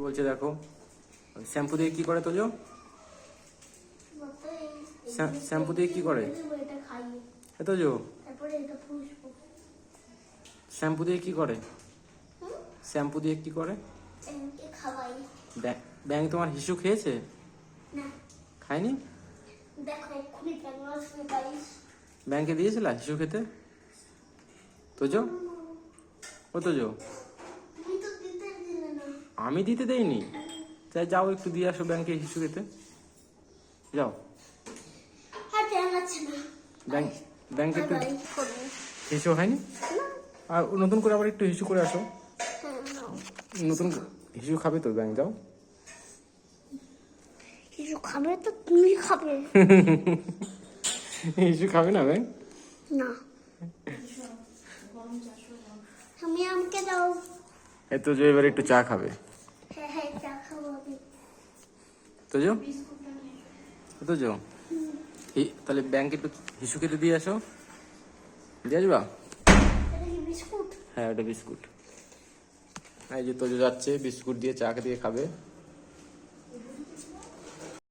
বলছে দেখো, শ্যাম্পু দিয়ে কি করে তোজো? শ্যাম্পু দিয়ে কি করে? তোজো শ্যাম্পু দিয়ে কি করে? শ্যাম্পু দিয়ে কি করে? ব্যাঙ তোমার হিসু খেয়েছে? খায়নি? ব্যাংকে দিয়েছিলা হিসু খেতে? তোজো ও তোজো, আমি দিতে দেইনি। তাই যাও একটু দিয়ে আসো ব্যাংকে হিসু খেতে, যাও। ব্যাংকে একটু হিসু হয়নি, আর নতুন করে আবার একটু হিসু করে আসো। নতুন হিসু খাবে তো ব্যাংক, যাও। হিসু খাবে তো তুমি খাবে। হিসু খাবে না ব্যাংক? না, তুমি আমাকে দাও। এই তোজো এবার একটু চা খাবে। হ্যাঁ চা খাবো আমি। তোজো তোজো, তাহলে ব্যাংকে একটু হিসু খেতে দিয়ে আসো, দিয়ে আসবা। এটা কি বিস্কুট? হ্যাঁ ওটা বিস্কুট। এই যে তোজো যাচ্ছে বিস্কুট দিয়ে চা দিয়ে খাবে।